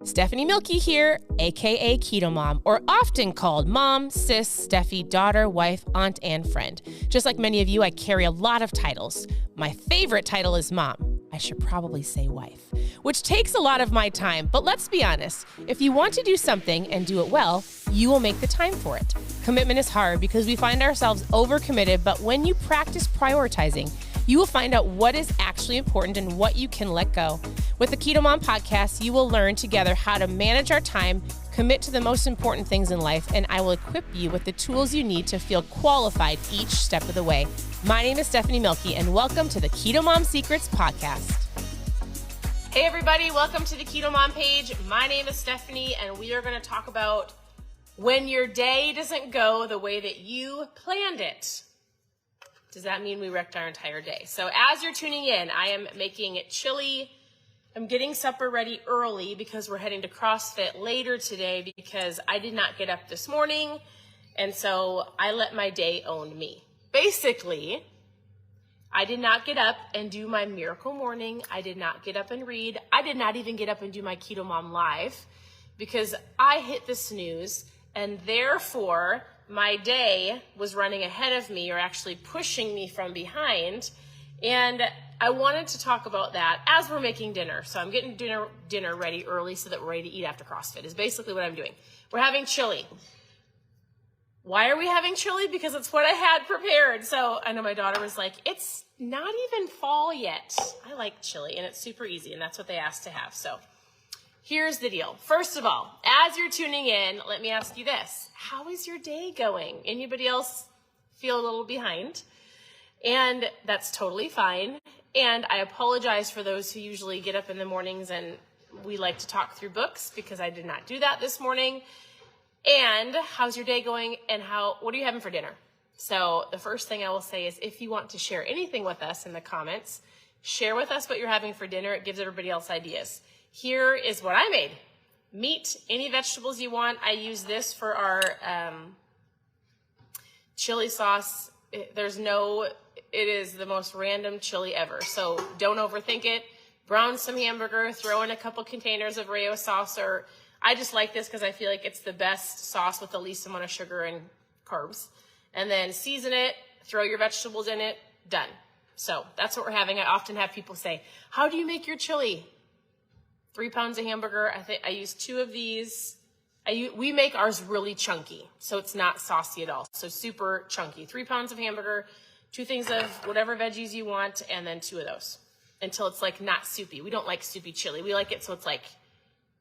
Stephanie Milky here, aka KetoMOM, or often called mom, sis, Steffi, daughter, wife, aunt, and friend. Just like many of you, I carry a lot of titles. My favorite title is mom. I should probably say wife, which takes a lot of my time. But let's be honest, if you want to do something and do it well, you will make the time for it. Commitment is hard because we find ourselves overcommitted, but when you practice prioritizing, you will find out what is actually important and what you can let go. With the KetoMOM podcast, you will learn together how to manage our time, commit to the most important things in life, and I will equip you with the tools you need to feel qualified each step of the way. My name is Stephanie Milky, and welcome to the KetoMOM Secrets podcast. Hey everybody, welcome to the KetoMOM page. My name is Stephanie, and we are going to talk about when your day doesn't go the way that you planned it. Does that mean we wrecked our entire day? So as you're tuning in, I am making chili. I'm getting supper ready early because we're heading to CrossFit later today because I did not get up this morning. And so I let my day own me. Basically, I did not get up and do my miracle morning. I did not get up and read. I did not even get up and do my KetoMOM live because I hit the snooze, and therefore my day was running ahead of me, or actually pushing me from behind. And I wanted to talk about that as we're making dinner. So I'm getting dinner ready early so that we're ready to eat after CrossFit is basically what I'm doing. We're having chili. Why are we having chili? Because it's what I had prepared. So I know my daughter was like, it's not even fall yet. I like chili, and it's super easy, and that's what they asked to have. So here's the deal. First of all, as you're tuning in, let me ask you this. How is your day going? Anybody else feel a little behind? And that's totally fine. And I apologize for those who usually get up in the mornings and we like to talk through books, because I did not do that this morning. And how's your day going, and what are you having for dinner? So the first thing I will say is, if you want to share anything with us in the comments, share with us what you're having for dinner. It gives everybody else ideas. Here is what I made. Meat, any vegetables you want. I use this for our chili sauce. It is the most random chili ever. So don't overthink it. Brown some hamburger, throw in a couple containers of Rayo sauce, or I just like this because I feel like it's the best sauce with the least amount of sugar and carbs. And then season it, throw your vegetables in it, done. So that's what we're having. I often have people say, how do you make your chili? 3 pounds of hamburger. I think I use 2 of these. We make ours really chunky, so it's not saucy at all. So super chunky. 3 pounds of hamburger, 2 things of whatever veggies you want, and then 2 of those until it's like not soupy. We don't like soupy chili. We like it so it's like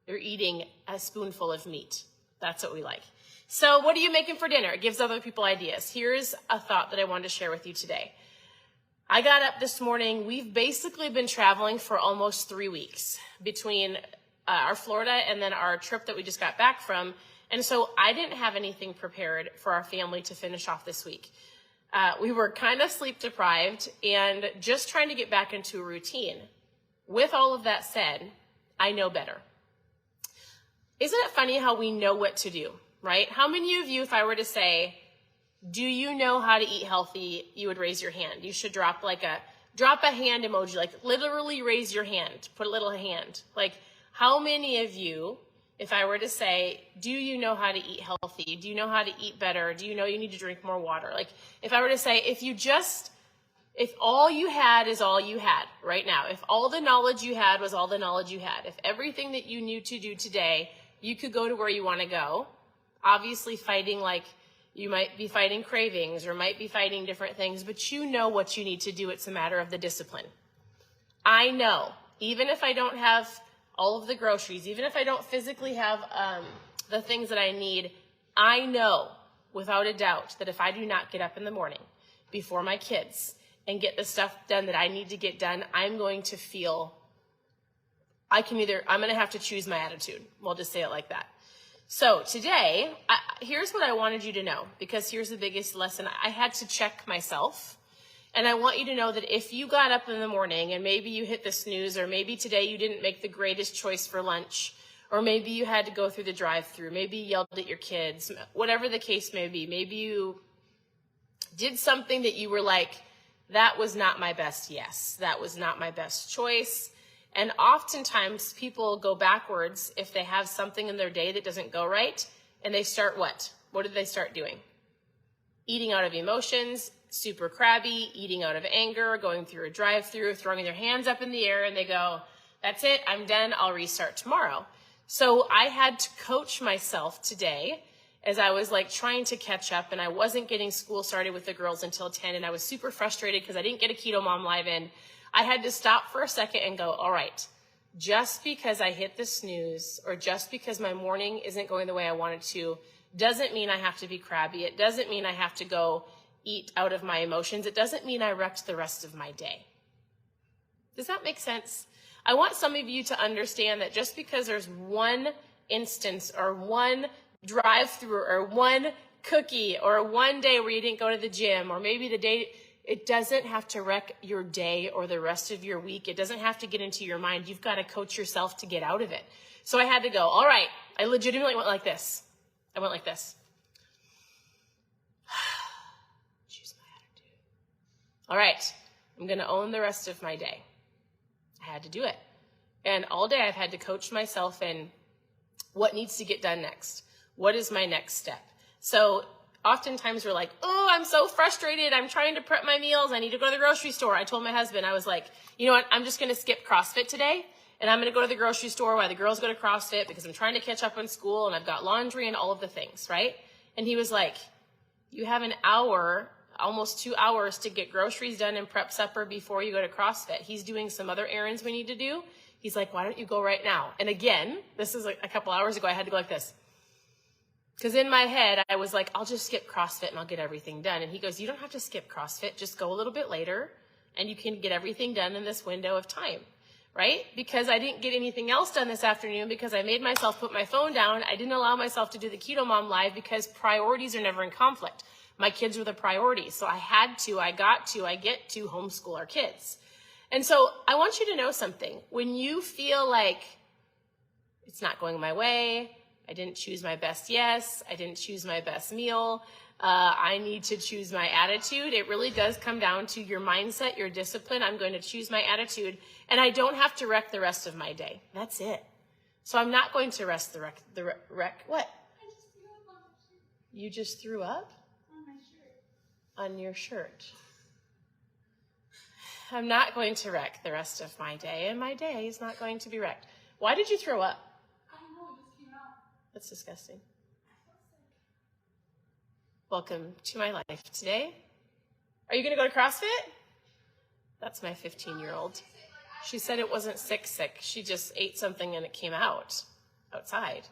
you're eating a spoonful of meat. That's what we like. So what are you making for dinner? It gives other people ideas. Here's a thought that I wanted to share with you today. I got up this morning. We've basically been traveling for almost 3 weeks between our Florida and then our trip that we just got back from. And so I didn't have anything prepared for our family to finish off this week. We were kind of sleep deprived and just trying to get back into a routine. With all of that said, I know better. Isn't it funny how we know what to do, right? How many of you, if I were to say, do you know how to eat healthy, you would raise your hand? You should drop a hand emoji, like literally raise your hand, put a little hand. Like, how many of you, if I were to say, do you know how to eat healthy? Do you know how to eat better? Do you know you need to drink more water? Like, if I were to say, if all you had is all you had right now, if all the knowledge you had was all the knowledge you had, if everything that you knew to do today, you could go to where you want to go, obviously fighting you might be fighting cravings or might be fighting different things, but you know what you need to do. It's a matter of the discipline. I know, even if I don't have all of the groceries, even if I don't physically have the things that I need, I know without a doubt that if I do not get up in the morning before my kids and get the stuff done that I need to get done, I'm going to feel, I'm going to have to choose my attitude. We'll just say it like that. So today, here's what I wanted you to know, because here's the biggest lesson. I had to check myself, and I want you to know that if you got up in the morning and maybe you hit the snooze, or maybe today you didn't make the greatest choice for lunch, or maybe you had to go through the drive-thru, maybe you yelled at your kids, whatever the case may be, maybe you did something that you were like, that was not my best yes, that was not my best choice, And oftentimes people go backwards if they have something in their day that doesn't go right, and they start what? What do they start doing? Eating out of emotions, super crabby, eating out of anger, going through a drive-thru, throwing their hands up in the air, and they go, that's it, I'm done, I'll restart tomorrow. So I had to coach myself today as I was like trying to catch up, and I wasn't getting school started with the girls until 10, and I was super frustrated because I didn't get a KetoMOM live in. I had to stop for a second and go, all right, just because I hit the snooze or just because my morning isn't going the way I wanted to doesn't mean I have to be crabby. It doesn't mean I have to go eat out of my emotions. It doesn't mean I wrecked the rest of my day. Does that make sense? I want some of you to understand that just because there's one instance or one drive-through or one cookie or one day where you didn't go to the gym or maybe the day, it doesn't have to wreck your day or the rest of your week. It doesn't have to get into your mind. You've got to coach yourself to get out of it. So I had to go, all right, I legitimately went like this. I went like this. Choose my attitude. All right, I'm going to own the rest of my day. I had to do it. And all day I've had to coach myself in what needs to get done next. What is my next step? So oftentimes we're like, oh, I'm so frustrated. I'm trying to prep my meals. I need to go to the grocery store. I told my husband, I was like, you know what? I'm just going to skip CrossFit today. And I'm going to go to the grocery store while the girls go to CrossFit because I'm trying to catch up on school and I've got laundry and all of the things, right? And he was like, you have an hour, almost 2 hours to get groceries done and prep supper before you go to CrossFit. He's doing some other errands we need to do. He's like, why don't you go right now? And again, this is like a couple hours ago, I had to go like this. Because in my head, I was like, I'll just skip CrossFit and I'll get everything done. And he goes, you don't have to skip CrossFit. Just go a little bit later and you can get everything done in this window of time, right? Because I didn't get anything else done this afternoon because I made myself put my phone down. I didn't allow myself to do the KetoMOM live because priorities are never in conflict. My kids were the priority. So I get to homeschool our kids. And so I want you to know something. When you feel like it's not going my way, I didn't choose my best yes, I didn't choose my best meal, I need to choose my attitude. It really does come down to your mindset, your discipline. I'm going to choose my attitude, and I don't have to wreck the rest of my day. That's it. So I'm not going to rest wreck. What? I just threw up on my shirt. You just threw up? On my shirt. On your shirt. I'm not going to wreck the rest of my day, and my day is not going to be wrecked. Why did you throw up? I don't know, it just came out. That's disgusting. I felt sick. Welcome to my life today. Are you going to go to CrossFit? That's my 15-year-old. She said it wasn't sick. She just ate something and it came out outside.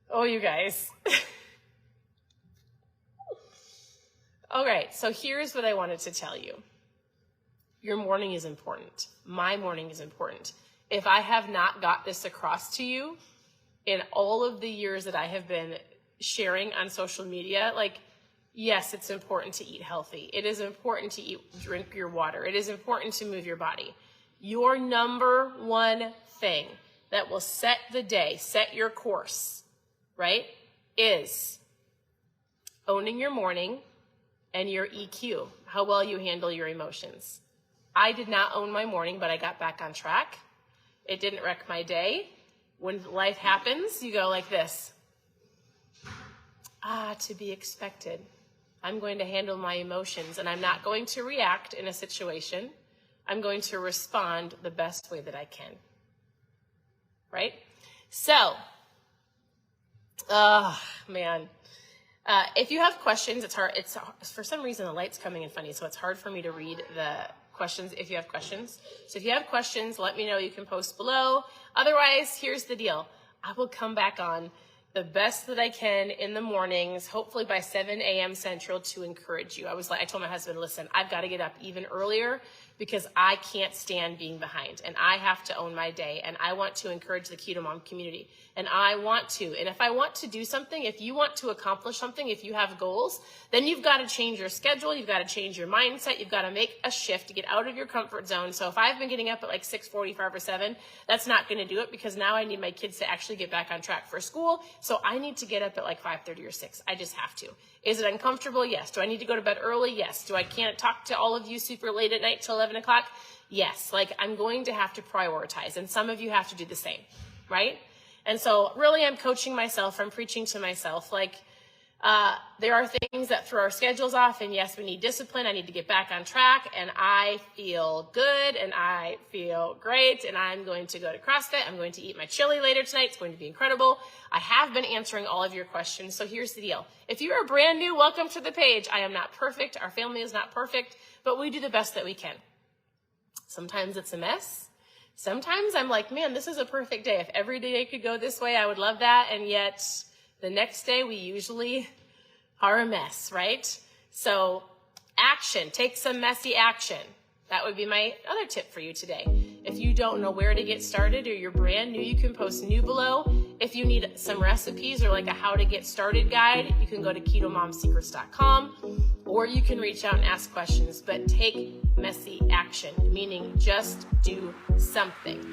Oh, you guys. All right, so here's what I wanted to tell you. Your morning is important. My morning is important. If I have not got this across to you in all of the years that I have been sharing on social media, like, yes, it's important to eat healthy. It is important to drink your water. It is important to move your body. Your number one thing that will set the day, set your course, right, is owning your morning and your EQ, how well you handle your emotions. I did not own my morning, but I got back on track. It didn't wreck my day. When life happens, you go like this. To be expected. I'm going to handle my emotions, and I'm not going to react in a situation. I'm going to respond the best way that I can. Right? So, man. If you have questions, it's hard. It's for some reason the light's coming in funny, so it's hard for me to read the questions if you have questions. So if you have questions, let me know. You can post below. Otherwise, here's the deal. I will come back on the best that I can in the mornings, hopefully by 7 a.m. Central, to encourage you. I told my husband, listen, I've got to get up even earlier because I can't stand being behind, and I have to own my day, and I want to encourage the KetoMOM community, and I want to. And if I want to do something, if you want to accomplish something, if you have goals, then you've got to change your schedule, you've got to change your mindset, you've got to make a shift to get out of your comfort zone. So if I've been getting up at like 6:45 or 7, that's not going to do it because now I need my kids to actually get back on track for school. So I need to get up at like 5:30 or 6. I just have to. Is it uncomfortable? Yes. Do I need to go to bed early? Yes. Can't talk to all of you super late at night till 11 11 o'clock? Yes, like I'm going to have to prioritize, and some of you have to do the same, right? And so really I'm coaching myself, I'm preaching to myself, like there are things that throw our schedules off, and yes, we need discipline. I need to get back on track, and I feel good, and I feel great, and I'm going to go to CrossFit. I'm going to eat my chili later tonight. It's going to be incredible. I have been answering all of your questions, so here's the deal. If you are brand new, welcome to the page. I am not perfect. Our family is not perfect, but we do the best that we can. Sometimes it's a mess. Sometimes I'm like, man, this is a perfect day. If every day could go this way, I would love that, and yet the next day, we usually are a mess, right? So action, take some messy action. That would be my other tip for you today. If you don't know where to get started or you're brand new, you can post new below. If you need some recipes or like a how to get started guide, you can go to KetoMOMsecrets.com, or you can reach out and ask questions, but take messy action, meaning just do something.